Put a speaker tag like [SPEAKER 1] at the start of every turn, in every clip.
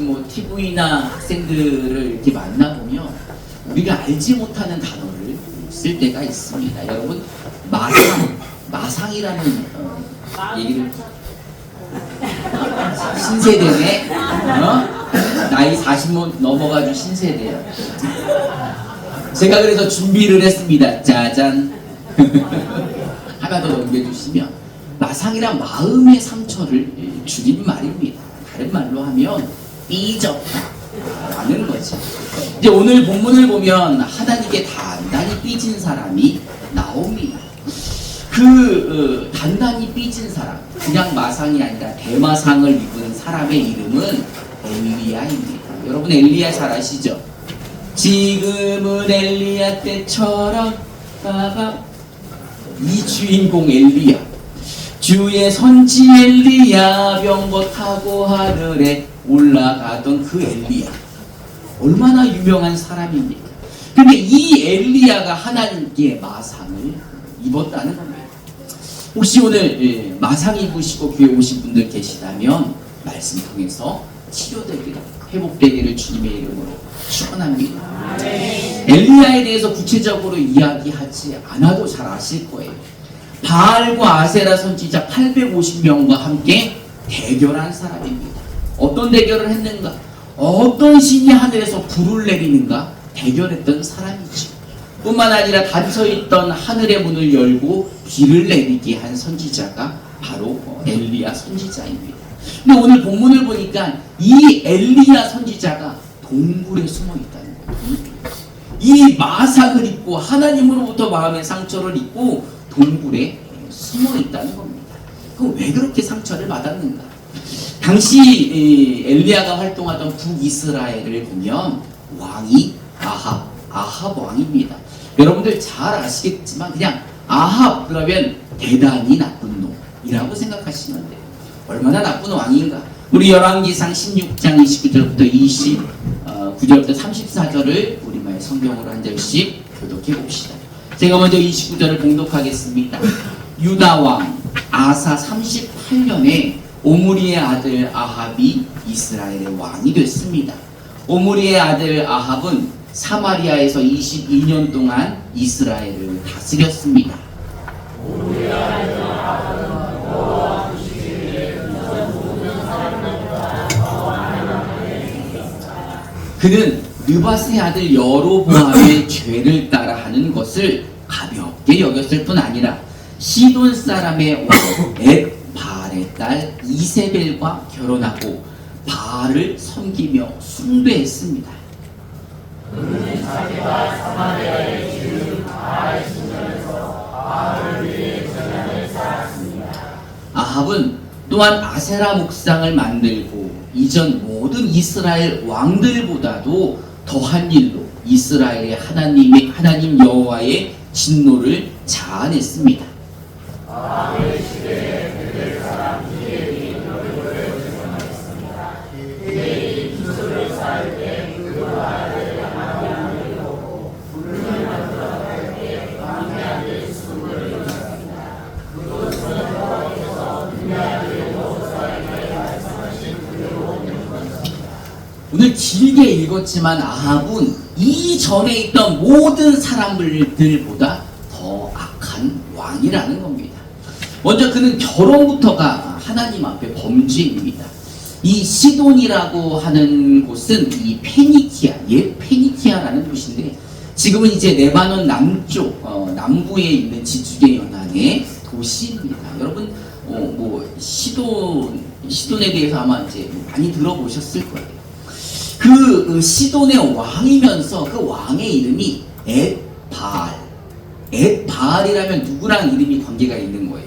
[SPEAKER 1] 요즘 뭐 TV나 학생들을 이렇게 만나보면 우리가 알지 못하는 단어를 쓸 때가 있습니다. 여러분, 마상이라는 얘기를 신세대네. 나이 40 넘어가지고 신세대야. 제가 그래서 준비를 했습니다. 짜잔. 하나 더 넘겨주시면, 마상이란 마음의 상처를 줄인 말입니다. 다른 말로 하면 삐졌다 라는 거죠. 이제 오늘 본문을 보면 하나님께 단단히 삐진 사람이 나옵니다. 단단히 삐진 사람, 그냥 마상이 아니라 대마상을 입은 사람의 이름은 엘리야입니다. 여러분, 엘리야 잘 아시죠? 지금은 엘리야 때처럼 이 주인공 엘리야, 주의 선지 엘리야, 병거 타고 하늘에 올라가던 그 엘리야, 얼마나 유명한 사람입니까? 근데 이 엘리야가 하나님께 마상을 입었다는 겁니다. 혹시 오늘 마상 입으시고 교회 오신 분들 계시다면 말씀 통해서 치료되기를, 회복되기를 주님의 이름으로 축원합니다. 엘리야에 대해서 구체적으로 이야기하지 않아도 잘 아실 거예요. 바알과 아세라 선지자 850명과 함께 대결한 사람입니다. 어떤 대결을 했는가? 어떤 신이 하늘에서 불을 내리는가? 대결했던 사람이죠. 뿐만 아니라 닫혀있던 하늘의 문을 열고 비를 내리게 한 선지자가 바로 엘리야 선지자입니다. 근데 오늘 본문을 보니까 이 엘리야 선지자가 동굴에 숨어 있다는 거예요. 이 마상을 입고 하나님으로부터 마음의 상처를 입고 동굴에 숨어 있다는 겁니다. 그럼 왜 그렇게 상처를 받았는가? 당시 엘리야가 활동하던 북이스라엘을 보면 왕이 아합 왕입니다. 여러분들 잘 아시겠지만 그냥 아합 그러면 대단히 나쁜 놈이라고 생각하시면 돼요. 얼마나 나쁜 왕인가? 우리 열왕기상 16장 29절부터 29절부터 34절을 우리말 성경으로 한 절씩 교독해 봅시다. 제가 먼저 29절을 봉독하겠습니다. 유다 왕 아사 38년에 오므리의 아들 아합이 이스라엘의 왕이 됐습니다. 오므리의 아들 아합은 사마리아에서 22년 동안 이스라엘을 다스렸습니다. 그는 느밧의 아들 여로보암의 죄를 따라하는 것을 가볍게 여겼을 뿐 아니라 시돈 사람의 왕 엣바알의 딸 이세벨과 결혼하고 바알을 섬기며 숭배했습니다. 그는 자기가 사마리아의 주 바알 신전에서 바알을 위해 전향을 쌓았습니다. 아합은 또한 아세라 목상을 만들고 이전 모든 이스라엘 왕들보다도 더한 일로 이스라엘의 하나님 여호와의 진노를 자아냈습니다. 아합의 시대에 베델 사람 히엘이 얼굴을 증언했습니다. 히엘이 기초를 쌓을 때 그 바알을 하나님을 보고 불을 만들어 때 왕의 아들 수를 이뤘습니다. 그도 저녁에서 그의 아들 모사에게 말씀하신 그대로 이루었습니다. 오늘 길게 읽었지만 아합은 이전에 있던 모든 사람들보다 더 악한 왕이라는 겁니다. 먼저 그는 결혼부터가 하나님 앞에 범죄입니다. 이 시돈이라고 하는 곳은 이 페니키아, 옛 페니키아라는 곳인데 지금은 이제 레바논 남쪽 남부에 있는 지중해 연안의 도시입니다. 여러분 뭐 시돈에 대해서 아마 이제 많이 들어보셨을 거예요. 그 시돈의 왕이면서 그 왕의 이름이 엣바알이라면 누구랑 이름이 관계가 있는 거예요?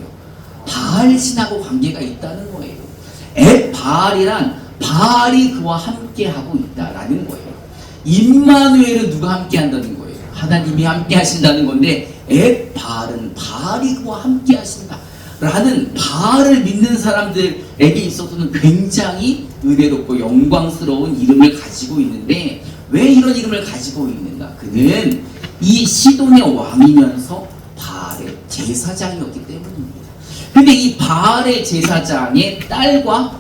[SPEAKER 1] 바알 신하고 관계가 있다는 거예요. 엣바알이란 바알이 그와 함께하고 있다라는 거예요. 임마누엘은 누가 함께한다는 거예요? 하나님이 함께하신다는 건데 엣바알은 바알이 그와 함께하신다 라는 바알을 믿는 사람들에게 있어서는 굉장히 은혜롭고 영광스러운 이름을 가지고 있는데 왜 이런 이름을 가지고 있는가? 그는 이 시돈의 왕이면서 바알의 제사장이었기 때문입니다. 근데 이 바알의 제사장의 딸과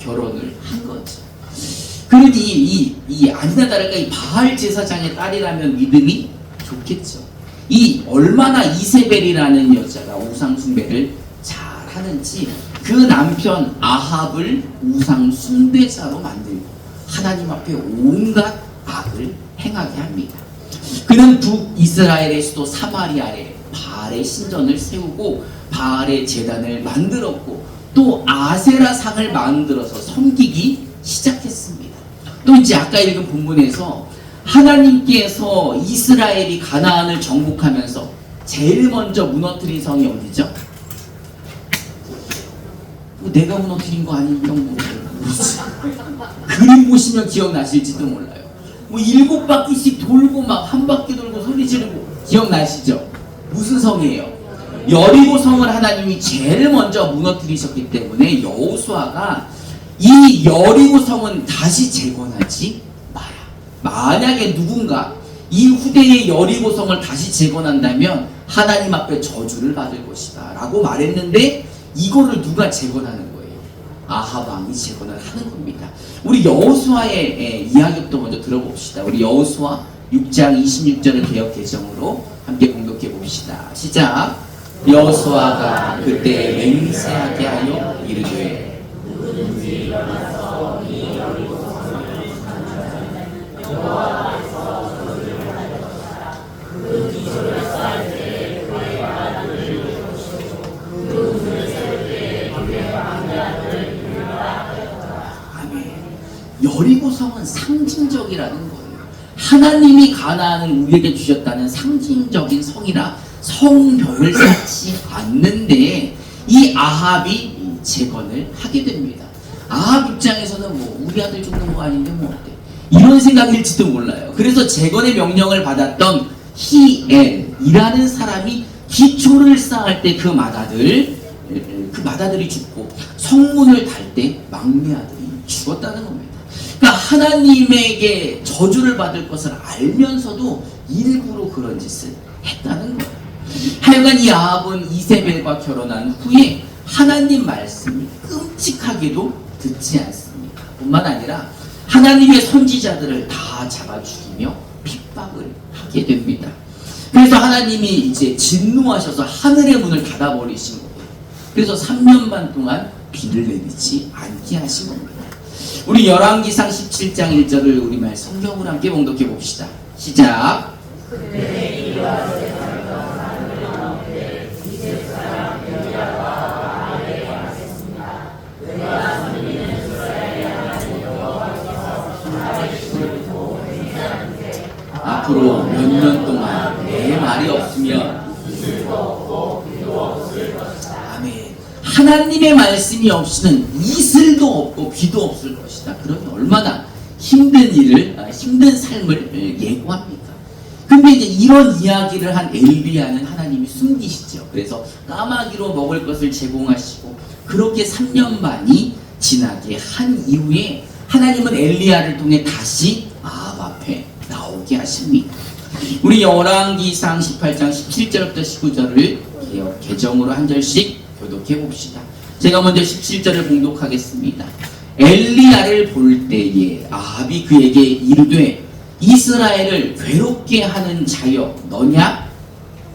[SPEAKER 1] 결혼을 한 거죠. 그러니 이 아니나 다를까 이 바알 제사장의 딸이라면 믿음이 좋겠죠. 이 얼마나 이세벨이라는 여자가 우상 숭배를 잘 하는지 그 남편 아합을 우상 숭배자로 만들고 하나님 앞에 온갖 악을 행하게 합니다. 그는 북이스라엘의 수도 사마리아에 바알의 신전을 세우고 바알의 제단을 만들었고 또 아세라상을 만들어서 섬기기 시작했습니다. 또 이제 아까 읽은 본문에서 하나님께서 이스라엘이 가나안을 정복하면서 제일 먼저 무너뜨린 성이 어디죠? 내가 무너뜨린 거 아니면 그림 보시면 기억나실지도 몰라요. 7바퀴씩 돌고 막 한 바퀴 돌고 소리 지르고 기억나시죠? 무슨 성이에요? 여리고 성을 하나님이 제일 먼저 무너뜨리셨기 때문에 여호수아가 이 여리고 성은 다시 재건하지 마라. 만약에 누군가 이 후대의 여리고 성을 다시 재건한다면 하나님 앞에 저주를 받을 것이다 라고 말했는데 이거를 누가 재건하는 거예요? 아합 왕이 재건을 하는 겁니다. 우리 여호수아의 이야기부터 먼저 들어봅시다. 우리 여호수아 6장 26절을 개역 개정으로 함께 공독해 봅시다. 시작. 여호수아가 그때 맹세하게 하여 이르되 여리고성은 상징적이라는 거예요. 하나님이 가나안을 우리에게 주셨다는 상징적인 성이라 성벽을 쌓지 않는데 이 아합이 재건을 하게 됩니다. 아합 입장에서는 우리 아들 죽는 거 아닌데 어때? 이런 생각일지도 몰라요. 그래서 재건의 명령을 받았던 히엘이라는 사람이 기초를 쌓을 때 그 맏아들이 죽고 성문을 달 때 막내 아들이 죽었다는 겁니다. 그러니까 하나님에게 저주를 받을 것을 알면서도 일부러 그런 짓을 했다는 거예요. 하여간 이 아합은 이세벨과 결혼한 후에 하나님 말씀을 끔찍하게도 듣지 않습니다. 뿐만 아니라 하나님의 선지자들을 다 잡아 죽이며 핍박을 하게 됩니다. 그래서 하나님이 이제 진노하셔서 하늘의 문을 닫아버리신 거예요. 그래서 3년 반 동안 비를 내리지 않게 하신 겁니다. 우리 열왕기상 17장 1절을 우리말 성경으로 함께 봉독해 봅시다. 시작. 앞으로 몇 년 동안 내 말이 없으면 아멘. 하나님의 말씀이 없이는 이슬도 없고 비도 없을 것이다. 그러니 얼마나 힘든 삶을 예고합니까? 근데 이제 이런 이야기를 한 엘리야는 하나님이 숨기시죠. 그래서 까마귀로 먹을 것을 제공하시고 그렇게 3년 반이 지나게 한 이후에 하나님은 엘리야를 통해 다시 아합 앞에 나오게 하십니다. 우리 열왕기상 18장 17절부터 19절을 개정으로 한 절씩 교독해 봅시다. 제가 먼저 17절을 봉독하겠습니다. 엘리야를 볼 때에 아합이 그에게 이르되 이스라엘을 괴롭게 하는 자여 너냐?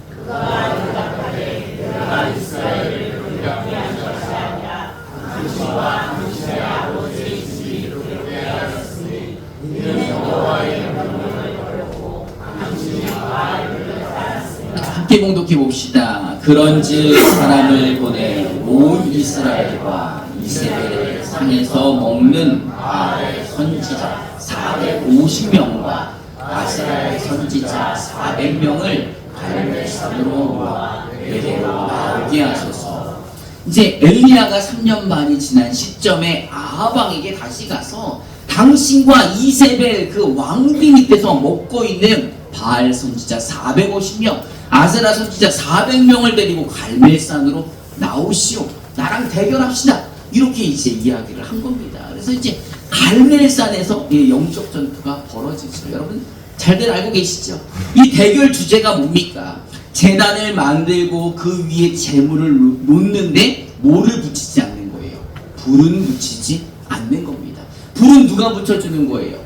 [SPEAKER 1] 그가 대답하되 내가 이스라엘을 괴롭게 하는 것이 아니라 당신과 당신의 아버지 집이 괴롭게 하였으니 이는 여호와의 명령을 버렸고 당신이 바알을 따랐으나 함께 봉독해 봅시다. 그런즉 사람을 보내 온 이스라엘과 이세벨의 상에서 먹는 바알의 선지자 450명과 아세라의 선지자 400명을 갈멜산으로 모아 내게로 나오게 하소서. 이제 엘리야가 3년 반이 지난 시점에 아합 왕에게 다시 가서 당신과 이세벨 그 왕비 밑에서 먹고 있는 바알 선지자 450명, 아세라 선지자 400명을 데리고 갈멜산으로 나오시오. 나랑 대결합시다. 이렇게 이제 이야기를 한 겁니다. 그래서 이제 갈멜산에서 영적 전투가 벌어지죠. 여러분 잘들 알고 계시죠? 이 대결 주제가 뭡니까? 제단을 만들고 그 위에 재물을 놓는데 뭐를 붙이지 않는 거예요? 불은 붙이지 않는 겁니다. 불은 누가 붙여주는 거예요?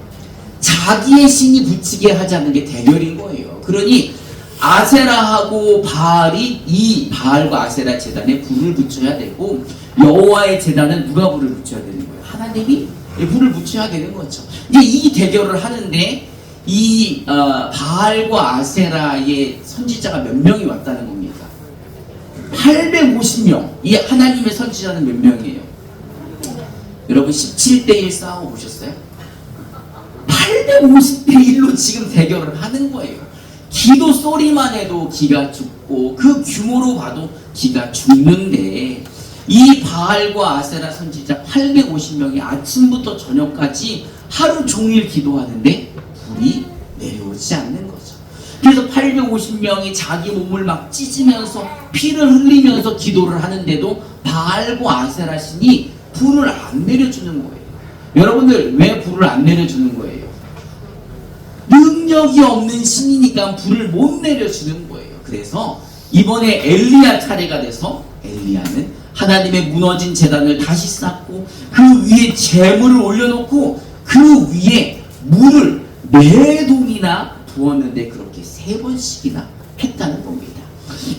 [SPEAKER 1] 자기의 신이 붙이게 하자는 게 대결인 거예요. 그러니 아세라하고 바알이 이 바알과 아세라 제단에 불을 붙여야 되고, 여호와의 제단은 누가 불을 붙여야 되는 거예요? 하나님이 불을 붙여야 되는 거죠. 이제 이 대결을 하는데 이 바알과 아세라의 선지자가 몇 명이 왔다는 겁니까? 850명. 이 하나님의 선지자는 몇 명이에요? 여러분 17대1 싸워 보셨어요? 850대1로 지금 대결을 하는 거예요. 기도 소리만 해도 기가 죽고 그 규모로 봐도 기가 죽는데, 이 바알과 아세라 선지자 850명이 아침부터 저녁까지 하루 종일 기도하는데 불이 내려오지 않는 거죠. 그래서 850명이 자기 몸을 막 찢으면서 피를 흘리면서 기도를 하는데도 바알과 아세라 신이 불을 안 내려주는 거예요. 여러분들, 왜 불을 안 내려주는 거예요? 능력이 없는 신이니까 불을 못 내려주는 거예요. 그래서 이번에 엘리야 차례가 돼서 엘리야는 하나님의 무너진 제단을 다시 쌓고 그 위에 재물을 올려놓고 그 위에 물을 4동이나 부었는데 그렇게 3번씩이나 했다는 겁니다.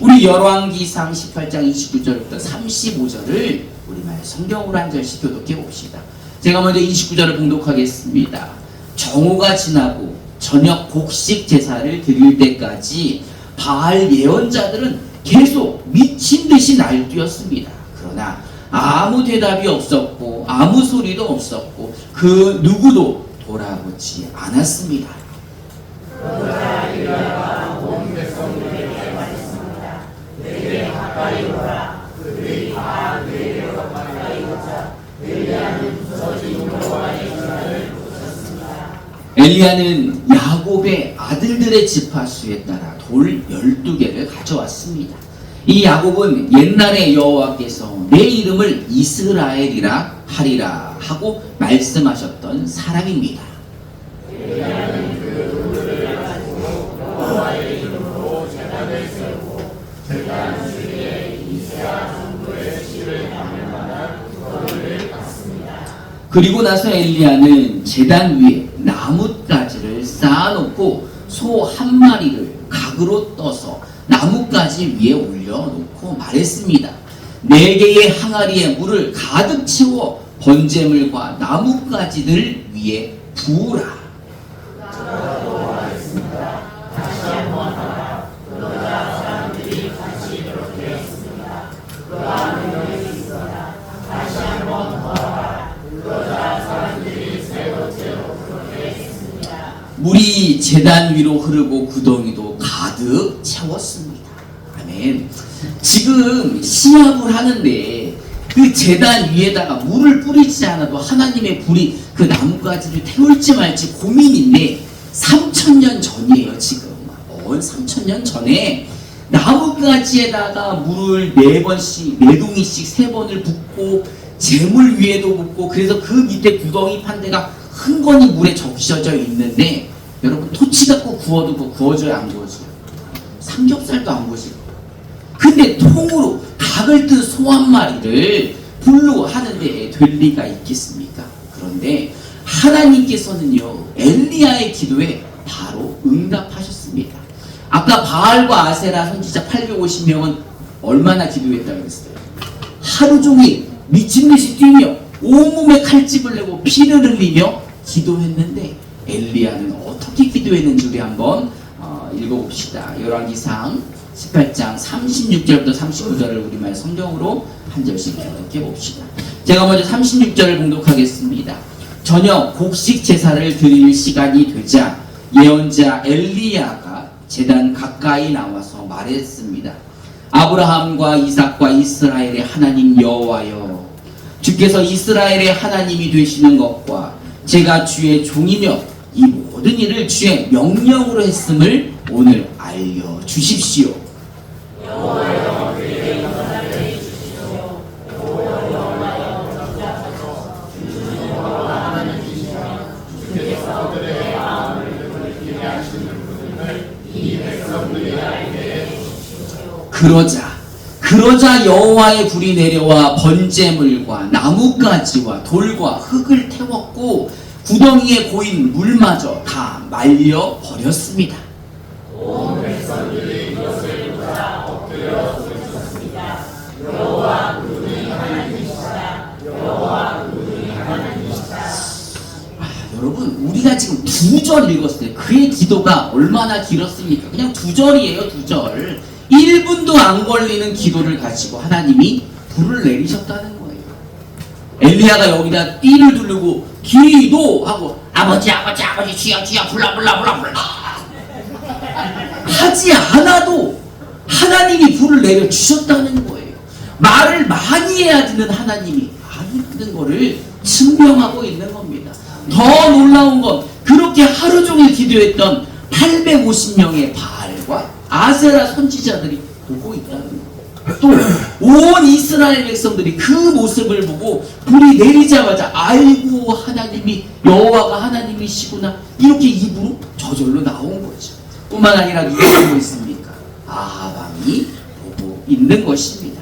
[SPEAKER 1] 우리 열왕기상 18장 29절부터 35절을 우리말 성경으로 한 절씩 교독해 봅시다. 제가 먼저 29절을 봉독하겠습니다. 정오가 지나고 저녁 곡식 제사를 드릴 때까지 바알 예언자들은 계속 미친 듯이 날뛰었습니다. 그러나 아무 대답이 없었고 아무 소리도 없었고 그 누구도 돌아보지 않았습니다. 엘리야는 야곱의 아들들의 지파수에 따라 돌 12개를 가져왔습니다. 이 야곱은 옛날에 여호와께서 내 이름을 이스라엘이라 하리라 하고 말씀하셨던 사람입니다. 그리고 나서 엘리야는 제단 위에 나뭇가지를 쌓아놓고 소 한 마리를 각으로 떠서 나뭇가지 위에 올려놓고 말했습니다. 4개의 항아리에 물을 가득 채워 번제물과 나뭇가지들 위에 부으라. 물이 제단 위로 흐르고 구덩이도 가득 채웠습니다. 아멘. 지금 시합을 하는데 그 제단 위에다가 물을 뿌리지 않아도 하나님의 불이 그 나뭇가지를 태울지 말지 고민인데 3000년 전이에요. 지금 3000년 전에 나뭇가지에다가 물을 4번씩 4동이씩 3번을 붓고 재물 위에도 붓고, 그래서 그 밑에 구덩이 판 데가 흥건히 물에 적셔져 있는데, 여러분 토치 갖고 구워도 그거 구워져야 안 구워져요? 삼겹살도 안 구워져요. 근데 통으로 각을 뜬 소 한 마리를 불로 하는데 될 리가 있겠습니까? 그런데 하나님께서는요 엘리야의 기도에 바로 응답하셨습니다. 아까 바알과 아세라 선지자 850명은 얼마나 기도했다고 그랬어요? 하루 종일 미친듯이 뛰며 온몸에 칼집을 내고 피를 흘리며 기도했는데, 엘리야는 어떻게 기도했는지 우리 한번 읽어봅시다. 열왕기상 18장 36절부터 39절을 우리말 성경으로 한 절씩 교독해 봅시다. 제가 먼저 36절을 봉독하겠습니다. 저녁 곡식 제사를 드릴 시간이 되자 예언자 엘리야가 제단 가까이 나와서 말했습니다. 아브라함과 이삭과 이스라엘의 하나님 여호와여, 주께서 이스라엘의 하나님이 되시는 것과 제가 주의 종이며 이 모든 일을 주의 명령으로 했음을 오늘 알려주십시오. 그러자 여호와의 불이 내려와 번제물과 나뭇가지와 돌과 흙을 태웠고 구덩이에 고인 물마저 다 말려 버렸습니다.
[SPEAKER 2] 온 백성들이 이것을 보자 엎드려 소리쳤습니다. 여호와 그분이 하나님이시다. 여호와 그분이 하나님이시다.
[SPEAKER 1] 여러분, 우리가 지금 2절 읽었어요. 그의 기도가 얼마나 길었습니까? 그냥 2절이에요, 2절. 1분도 안 걸리는 기도를 가지고 하나님이 불을 내리셨다는 거예요. 엘리야가 여기다 띠를 두르고 기도하고 아버지 주여 불라 하지 않아도 하나님이 불을 내려주셨다는 거예요. 말을 많이 해야 되는 하나님이 안 하는 거를 증명하고 있는 겁니다. 더 놀라운 건 그렇게 하루 종일 기도했던 850명의 바알과 아세라 선지자들이 보고 있다는 거예요. 또 온 이스라엘 백성들이 그 모습을 보고 불이 내리자마자 아이고 하나님이 여호와가 하나님이시구나 이렇게 입으로 저절로 나온 거죠. 뿐만 아니라 누가 보고 있습니까? 아합이 보고 있는 것입니다.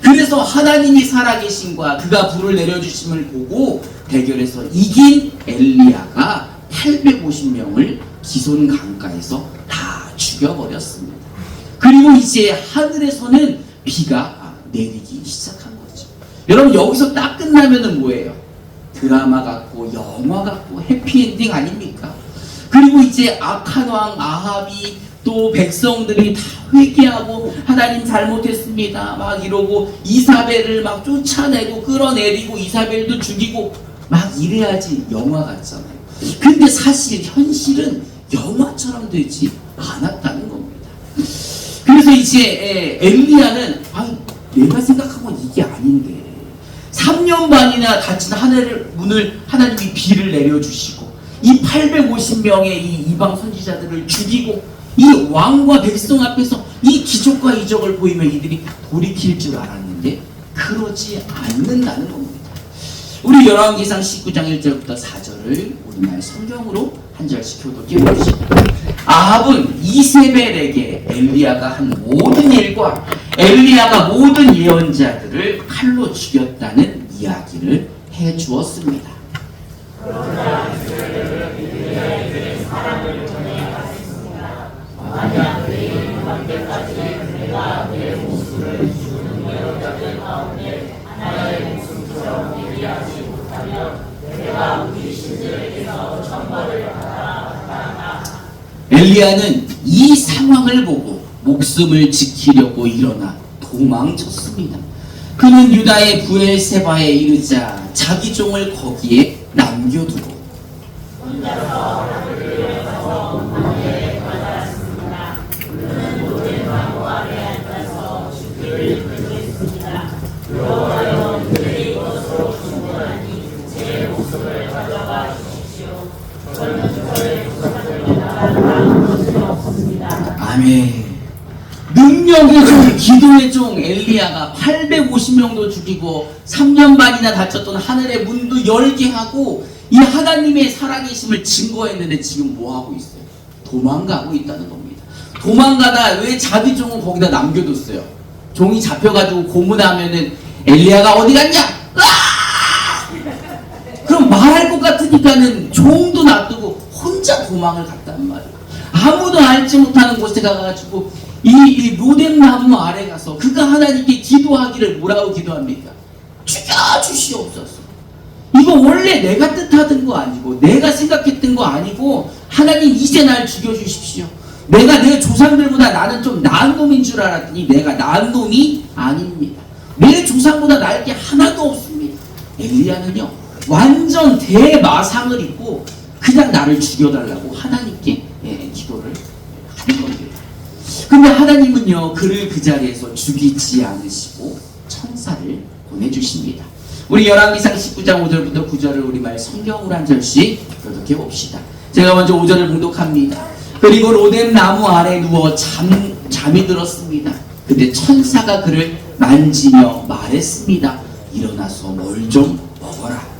[SPEAKER 1] 그래서 하나님이 살아계신과 그가 불을 내려주심을 보고 대결에서 이긴 엘리야가 850명을 기손 강가에서 다 죽여버렸습니다. 그리고 이제 하늘에서는 비가 내리기 시작한 거죠. 여러분, 여기서 딱 끝나면은 뭐예요? 드라마 같고 영화 같고 해피엔딩 아닙니까? 그리고 이제 악한 왕 아합이 또 백성들이 다 회개하고 하나님 잘못했습니다 막 이러고 이사벨을 막 쫓아내고 끌어내리고 이사벨도 죽이고 막 이래야지 영화 같잖아요. 근데 사실 현실은 영화처럼 되지 않았다는 겁니다. 그래서 이제 엘리야는 내가 생각한 건 이게 아닌데 3년 반이나 닫힌 하늘 문을 하나님이 비를 내려주시고 이 850명의 이 이방 선지자들을 죽이고 이 왕과 백성 앞에서 이 기적과 이적을 보이면 이들이 돌이킬 줄 알았는데 그러지 않는다는 겁니다. 우리 열왕기상 19장 1절부터 4절을 우리나라 성경으로 한 절씩 교독해 봅시다. 아합은 이세벨에게 엘리야가 한 모든 일과 엘리야가 모든 예언자들을 칼로 죽였다는 이야기를 해 주었습니다.
[SPEAKER 2] 만약 그의 이르는 때까지 내가 그의 목숨을 죽는 예언자들 가운데 하나의 목숨처럼 되게 하지 못하면 내가 우리 신들에게서 천벌을 받아.
[SPEAKER 1] 엘리야는 이 상황을 보고 목숨을 지키려고 일어나 도망쳤습니다. 그는 유다의 브엘세바에 이르자 자기 종을 거기에 남겨두고
[SPEAKER 2] 혼자서 하늘을 내려서 하늘에 가다랐습니다. 그는 모든 나무 아래 앉아서 주기를 부르겠습니다. 여호와여 그의 이것으로 충분하니 제 목숨을 가져가 주십시오. 저는 저의 조상들보다 나은 것이 없습니다.
[SPEAKER 1] 아멘. 능력의 종, 기도의 종 엘리야가 850명도 죽이고 3년 반이나 닫혔던 하늘의 문도 열게 하고 이 하나님의 살아계심을 증거했는데 지금 뭐하고 있어요? 도망가고 있다는 겁니다. 도망가다 왜 자기 종은 거기다 남겨뒀어요? 종이 잡혀가지고 고문하면은 엘리야가 어디 갔냐? 그럼 말할 것 같으니까는 종도 놔두고 혼자 도망을 갔단 말이에요. 아무도 알지 못하는 곳에 가가지고 이 로뎀 나무 아래 가서 그가 하나님께 기도하기를 뭐라고 기도합니까? 죽여주시옵소서. 이거 원래 내가 뜻하던 거 아니고 내가 생각했던 거 아니고 하나님 이제 날 죽여주십시오. 내가 내 조상들보다 나는 좀 나은 놈인 줄 알았더니 내가 나은 놈이 아닙니다. 내 조상보다 나을 게 하나도 없습니다. 엘리야는요 완전 대마상을 입고 그냥 나를 죽여달라고 하나님께 기도를 하는 겁니다. 근데 하나님은요 그를 그 자리에서 죽이지 않으시고 천사를 보내주십니다. 우리 열왕기상 19장 5절부터 9절을 우리말 성경으로 한 절씩 교독해 봅시다. 제가 먼저 5절을 봉독합니다. 그리고 로뎀 나무 아래 누워 잠이 들었습니다. 근데 천사가 그를 만지며 말했습니다. 일어나서 뭘 좀 먹어라.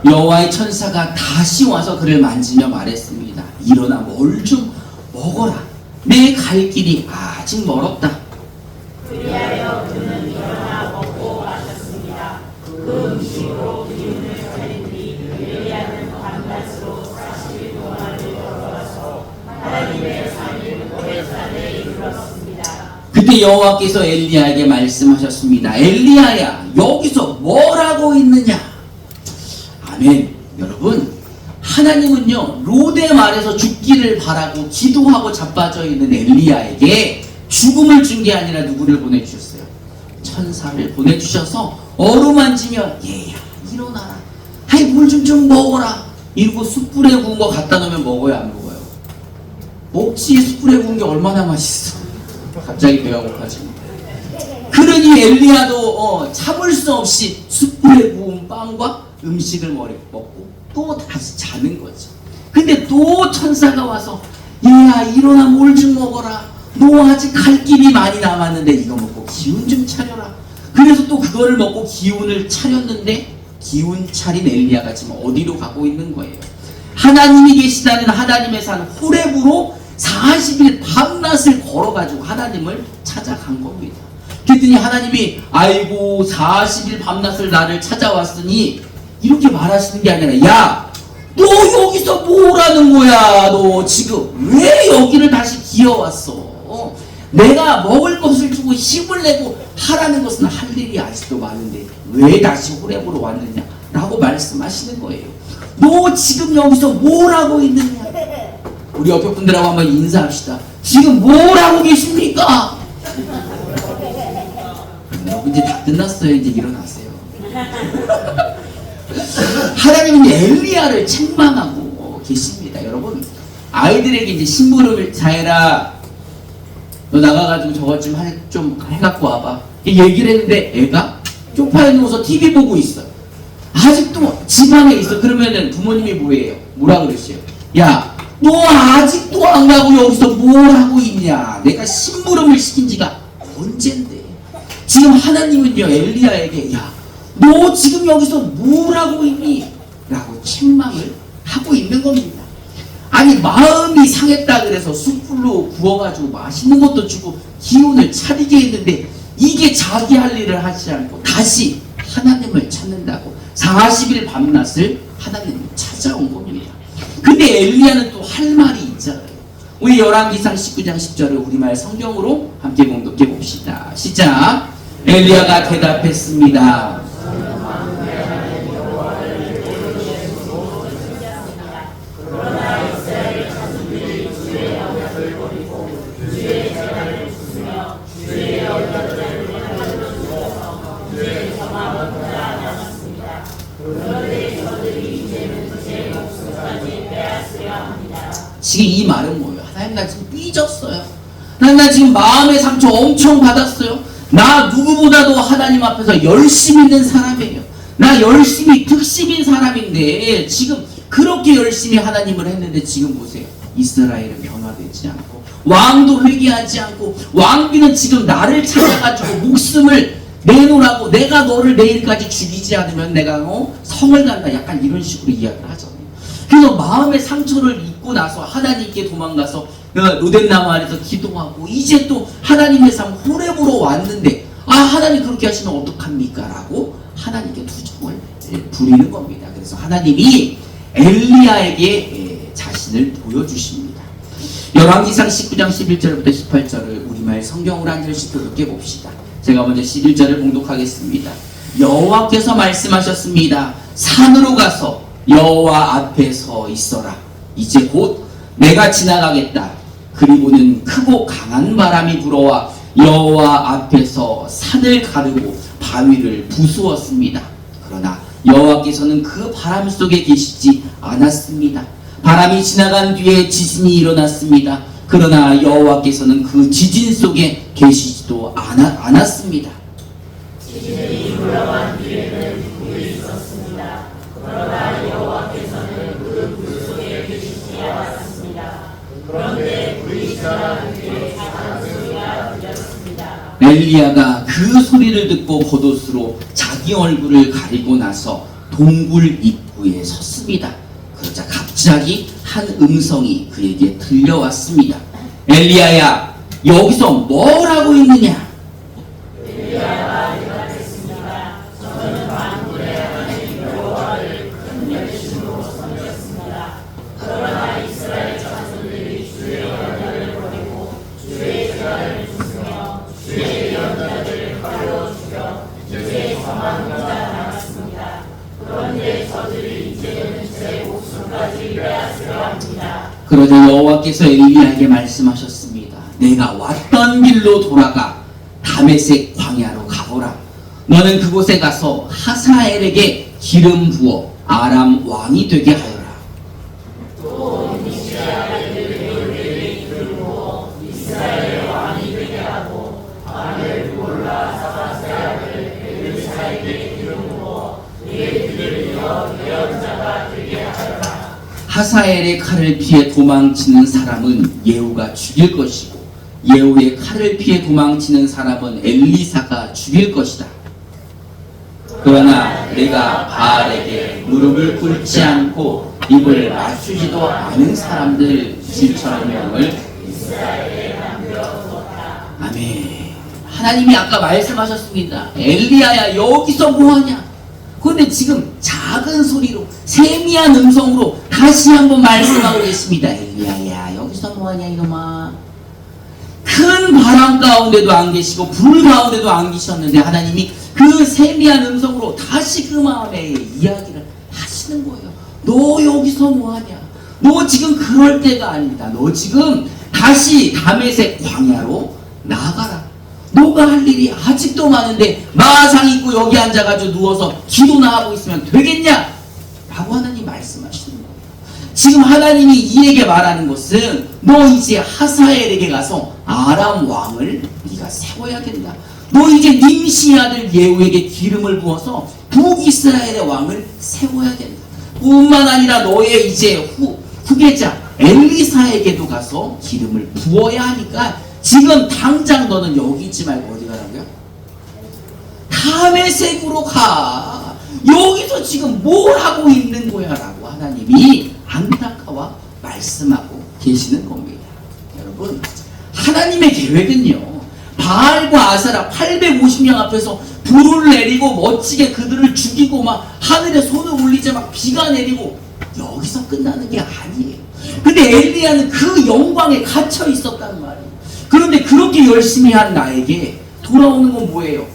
[SPEAKER 1] 여호와의 천사가 다시 와서 그를 만지며 말했습니다. 일어나 뭘 좀 먹어라. 내 갈 길이 아직 멀었다.
[SPEAKER 2] 그리하여 그는 일어나 먹고 마셨습니다. 그 음식으로 기운을 차린 뒤 엘리야는 밤낮으로 40일 동안을 걸어가서 하나님의 산인 호렙산에 이르렀습니다.
[SPEAKER 1] 그때 여호와께서 엘리야에게 말씀하셨습니다. 엘리야야, 여기서 뭘 하고 있느냐? 아멘. 여러분, 하나님은요 롯의 말에서 죽기를 바라고 기도하고 자빠져 있는 엘리야에게 죽음을 준 게 아니라 누구를 보내주셨어요? 천사를 보내주셔서 어루만지며 얘야 일어나라. 아이 물 좀 먹어라. 이러고 숯불에 구운 거 갖다 놓으면 먹어요 안 먹어요? 먹지. 숯불에 구운 게 얼마나 맛있어. 갑자기 배가 고파지네. 그러니 엘리야도 참을 수 없이 숯불에 구운 빵과 음식을 먹고 또 다시 자는 거죠. 근데 또 천사가 와서 얘야 일어나 뭘 좀 먹어라. 너 아직 갈 길이 많이 남았는데 이거 먹고 기운 좀 차려라. 그래서 또 그거를 먹고 기운을 차렸는데 기운 차린 엘리야가 지금 어디로 가고 있는 거예요? 하나님이 계시다는 하나님의 산 호렙으로 40일 밤낮을 걸어가지고 하나님을 찾아간 겁니다. 그랬더니 하나님이 아이고 40일 밤낮을 나를 찾아왔으니 이렇게 말하시는 게 아니라 야, 너 여기서 뭐라는 거야? 너 지금 왜 여기를 다시 기어왔어? 내가 먹을 것을 주고 힘을 내고 하라는 것은 할 일이 아직도 많은데 왜 다시 호렙으로 왔느냐? 라고 말씀하시는 거예요. 너 지금 여기서 뭘 하고 있느냐? 우리 옆에 분들하고 한번 인사합시다. 지금 뭘 하고 계십니까? 이제 다 끝났어요. 이제 일어나세요. 하나님은 엘리야를 책망하고 계십니다. 여러분, 아이들에게 이제 심부름을 잘해라. 너 나가가지고 저것 좀 해갖고 와봐. 얘기를 했는데 애가 쪽파에 누워서 TV 보고 있어. 아직도 집 안에 있어. 그러면은 부모님이 뭐라 그러세요? 야, 너 아직도 안 가고 여기서 뭘 하고 있냐? 내가 심부름을 시킨 지가 언젠데. 지금 하나님은요 엘리야에게 야, 너 지금 여기서 뭘 하고 있니? 라고 책망을 하고 있는 겁니다. 아니 마음이 상했다 그래서 숯불로 구워가지고 맛있는 것도 주고 기운을 차리게 했는데 이게 자기 할 일을 하지 않고 다시 하나님을 찾는다고 40일 밤낮을 하나님을 찾아온 겁니다. 근데 엘리야는 또 할 말이 있잖아요. 우리 열왕기상 19장 10절을 우리말 성경으로 함께 봉독해 봅시다. 시작. 엘리야가 대답했습니다. 지금 이 말은 뭐예요? 하나님 나 지금 삐졌어요. 나 지금 마음의 상처 엄청 받았어요. 나 누구보다도 하나님 앞에서 열심히 있는 사람이에요. 나 열심히 특심인 사람인데 지금 그렇게 열심히 하나님을 했는데 지금 보세요. 이스라엘은 변화되지 않고 왕도 회개하지 않고 왕비는 지금 나를 찾아가지고 목숨을 내놓으라고 내가 너를 내일까지 죽이지 않으면 내가 성을 간다. 약간 이런 식으로 이야기를 하잖아요. 그래서 마음의 상처를 입고 나서 하나님께 도망가서 로덴나무 아래서 기도하고 이제 또 하나님의 삶 호렙으로 왔는데 하나님 그렇게 하시면 어떡합니까? 라고 하나님께 투정을 부리는 겁니다. 그래서 하나님이 엘리야에게 자신을 보여주십니다. 열왕기상 19장 11절부터 18절을 우리말 성경으로 한 절씩 교독해 봅시다. 제가 먼저 11절을 봉독하겠습니다. 여호와께서 말씀하셨습니다. 산으로 가서 여호와 앞에 서 있어라. 이제 곧 내가 지나가겠다. 그리고는 크고 강한 바람이 불어와 여호와 앞에서 산을 가르고 바위를 부수었습니다. 그러나 여호와께서는 그 바람 속에 계시지 않았습니다. 바람이 지나간 뒤에 지진이 일어났습니다. 그러나 여호와께서는 그 지진 속에 계시지도 않았습니다.
[SPEAKER 2] 지진이 흘러간 뒤에는 불이 있었습니다. 그러나 여호와께서는 그 불 속에 계시지 않았습니다. 그런데 불이 지나간 뒤에 작은 소리가 들렸습니다.
[SPEAKER 1] 엘리야가 그 소리를 듣고 겉옷으로 자기 얼굴을 가리고 나서 동굴 입구에 나무에 섰습니다. 그러자 갑자기 한 음성이 그에게 들려왔습니다. 엘리야야, 여기서 뭘 하고 있느냐?
[SPEAKER 2] 엘리야가 대답했습니다. 저는 만군의 하나님 여호와를 큰 열심으로 섬겼습니다. 그러나 이스라엘 자손들이 주의 언약을 버리고 주의 제단을 부수며 주의 언약을 칼로 죽여 이제 저만 혼자 남았습니다. 그런데 저들이 이제는 제 목숨까지 빼앗으려 합니다.
[SPEAKER 1] 그러자 여호와께서 엘리야에게 말씀하셨습니다. 내가 왔던 길로 돌아가 다메섹 광야로 가보라. 너는 그곳에 가서 하사엘에게 기름 부어 아람 왕이 되게 하여라.
[SPEAKER 2] 또 이스라엘에게 기름 부어 이스라엘 왕이 되게 하고 아벨 골라 사바세아를 엘리사에게 기름 부어 그의 뒤를 이어 예언자가 되게 하여라.
[SPEAKER 1] 하사엘의 칼을 피해 도망치는 사람은 예후가 죽일 것이고 예후의 칼을 피해 도망치는 사람은 엘리사가 죽일 것이다. 그러나 내가 바알에게 무릎을 꿇지 않고 입을 맞추지도 않은 사람들 7,000명을 이스라엘에 남겨두었다. 아멘. 하나님이 아까 말씀하셨습니다. 엘리야야, 여기서 뭐하냐? 그런데 지금 작은 소리로 세미한 음성으로 다시 한번 말씀하고 계십니다. 엘리야야, 여기서 뭐하냐 이놈아. 큰 바람 가운데도 안 계시고 불 가운데도 안 계셨는데 하나님이 그 세미한 음성으로 다시 그 마음에 이야기를 하시는 거예요. 너 여기서 뭐하냐? 너 지금 그럴 때가 아닙니다. 너 지금 다시 다메섹 광야로 나가라. 너가 할 일이 아직도 많은데 마상 입고 여기 앉아가지고 누워서 기도나 하고 있으면 되겠냐? 라고 하나님 말씀하시는 거예요. 지금 하나님이 이에게 말하는 것은 너 이제 하사엘에게 가서 아람 왕을 네가 세워야 된다. 너 이제 님시의 아들 예후에게 기름을 부어서 북이스라엘의 왕을 세워야 된다. 뿐만 아니라 너의 이제 후계자 엘리사에게도 가서 기름을 부어야 하니까 지금 당장 너는 여기 있지 말고 어디 가라고요? 다메섹으로 가. 여기서 지금 뭘 하고 있는 거야? 라고 하나님이 안타까워 말씀하고 계시는 겁니다. 여러분, 하나님의 계획은요, 바알과 아세라 850명 앞에서 불을 내리고 멋지게 그들을 죽이고 막 하늘에 손을 올리자 막 비가 내리고 여기서 끝나는 게 아니에요. 근데 엘리야는 그 영광에 갇혀 있었단 말이에요. 그런데 그렇게 열심히 한 나에게 돌아오는 건 뭐예요?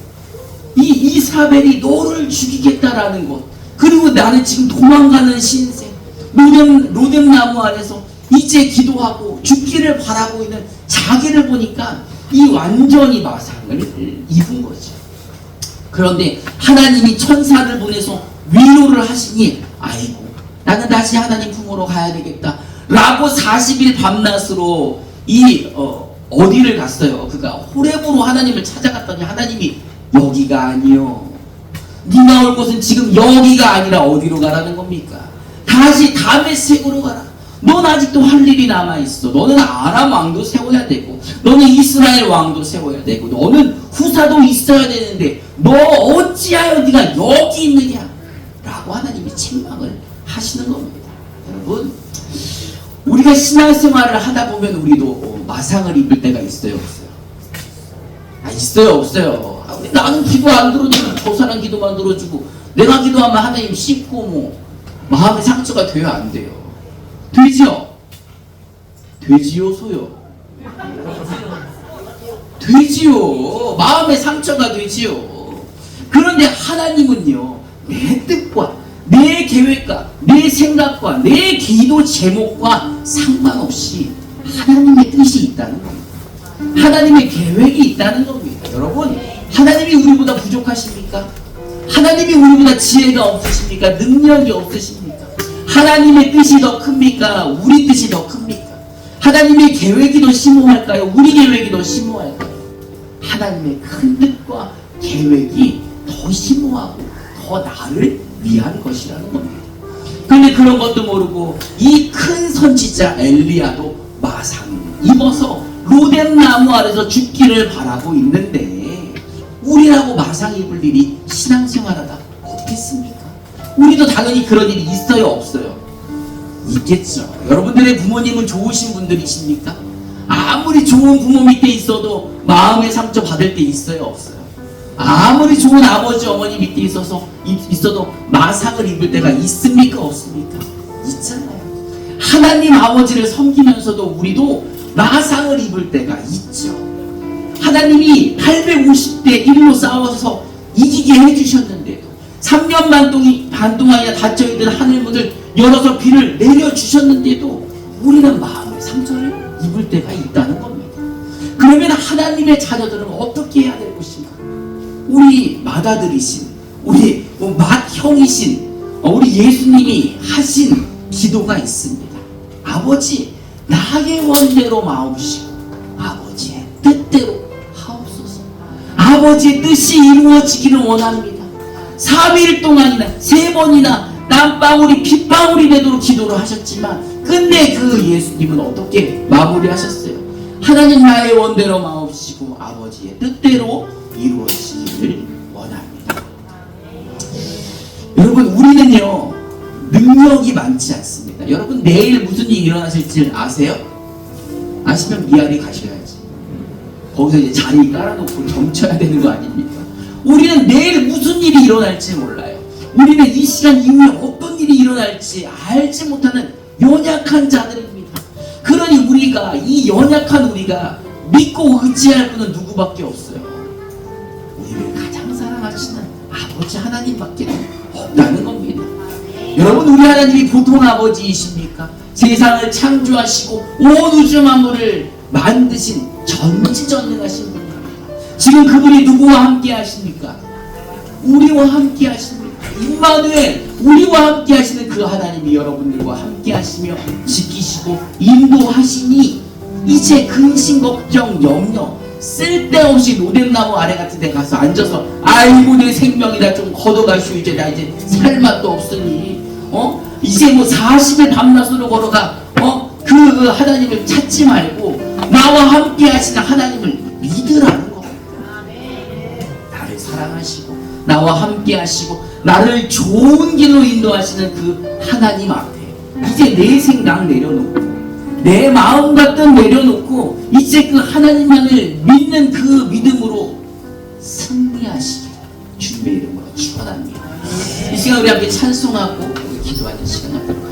[SPEAKER 1] 이 이사벨이 너를 죽이겠다라는 것. 그리고 나는 지금 도망가는 신세. 로뎀나무 아래서 이제 기도하고 죽기를 바라고 있는 자기를 보니까 이 완전히 마상을 입은 거죠. 그런데 하나님이 천사를 보내서 위로를 하시니 아이고 나는 다시 하나님 품으로 가야 되겠다 라고 40일 밤낮으로 어디를 갔어요. 그가 호렙으로 하나님을 찾아갔더니 하나님이 여기가 아니요, 네가 올 곳은 지금 여기가 아니라 어디로 가라는 겁니까? 다시 다메섹으로 가라. 넌 아직도 할 일이 남아있어. 너는 아람 왕도 세워야 되고 너는 이스라엘 왕도 세워야 되고 너는 후사도 있어야 되는데 너 어찌하여 네가 여기 있느냐 라고 하나님이 책망을 하시는 겁니다. 여러분, 우리가 신앙생활을 하다 보면 우리도 마상을 입을 때가 있어요, 없어요? 있어요, 없어요? 나는 기도 안 들어주고 저 사람 기도만 들어주고 내가 기도하면 하나님 씹고 뭐 마음의 상처가 돼요, 안 돼요? 되지요? 되지요, 소요? 되지요. 마음의 상처가 되지요. 그런데 하나님은요, 내 뜻과 내 계획과 내 생각과 내 기도 제목과 상관없이 하나님의 뜻이 있다는 겁니다. 하나님의 계획이 있다는 겁니다. 여러분, 하나님이 우리보다 부족하십니까? 하나님이 우리보다 지혜가 없으십니까? 능력이 없으십니까? 하나님의 뜻이 더 큽니까? 우리 뜻이 더 큽니까? 하나님의 계획이 더 심오할까요? 우리 계획이 더 심오할까요? 하나님의 큰 뜻과 계획이 더 심오하고 더 나를 위한 것이라는 겁니다. 그런데 그런 것도 모르고 이 큰 선지자 엘리야도 마상을 입어서 로뎀나무 아래서 죽기를 바라고 있는데 우리라고 마상 입을 일이 신앙생활하다 어떻겠습니까? 우리도 당연히 그런 일이 있어요, 없어요? 있겠죠. 여러분들의 부모님은 좋으신 분들이십니까? 아무리 좋은 부모 밑에 있어도 마음의 상처 받을 때 있어요, 없어요? 아무리 좋은 아버지 어머니 밑에 있어도 마상을 입을 때가 있습니까, 없습니까? 있잖아요. 하나님 아버지를 섬기면서도 우리도 마상을 입을 때가 있죠. 하나님이 850대 1로 싸워서 이기게 해주셨는데도 3년 반 동안이나 닫혀있던 하늘문을 열어서 비를 내려주셨는데도 우리는 마음의 상처를 입을 때가 있다는 겁니다. 그러면 하나님의 자녀들은 어떻게 해야 될 것인가? 우리 맏아들이신, 우리 맏형이신 우리 예수님이 하신 기도가 있습니다. 아버지, 나의 원대로 마옵시고 아버지의 뜻대로 하옵소서. 아버지의 뜻이 이루어지기를 원합니다. 3일 동안이나 3번이나 땀방울이 핏방울이 되도록 기도를 하셨지만 끝내 그 예수님은 어떻게 마무리하셨어요? 하나님, 나의 원대로 마옵시고 아버지의 뜻대로 이루어지기를 원합니다. 여러분, 우리는요 능력이 많지 않습니다. 여러분, 내일 무슨 일이 일어나실지 아세요? 아시면 미아리 가셔야지. 거기서 이제 자리 깔아놓고 점쳐야 되는 거 아닙니까? 우리는 내일 무슨 일이 일어날지 몰라요. 우리는 이 시간 이후에 어떤 일이 일어날지 알지 못하는 연약한 자들입니다. 그러니 우리가, 이 연약한 우리가 믿고 의지할 분은 누구밖에 없어요? 우리를 가장 사랑하시는 아버지 하나님밖에 없다는 겁니다. 여러분, 우리 하나님이 보통 아버지이십니까? 세상을 창조하시고 온 우주 만물을 만드신 전지전능하신 분입니다. 지금 그분이 누구와 함께 하십니까? 우리와 함께 하십니다. 임마누엘, 우리와 함께 하시는 그 하나님이 여러분들과 함께 하시며 지키시고 인도하시니 이제 근심 걱정 염려 쓸데없이 로뎀나무 아래 같은 데 가서 앉아서 아이고 내 생명이다 좀 걷어가시오. 이제 나 이제 살 맛도 없으니 이제 뭐 40의 밤낮으로 걸어가 그 하나님을 찾지 말고 나와 함께 하시는 하나님을 믿으라는 겁니다. 나를 사랑하시고 나와 함께 하시고 나를 좋은 길로 인도하시는 그 하나님 앞에 이제 내 생각 내려놓고 내 마음과 뜻 내려놓고 이제 그 하나님만을 믿는 그 믿음으로 승리하시길 주님의 이름으로 축원합니다. 이 시간 우리 함께 찬송하고 기도하는 시간 갖도록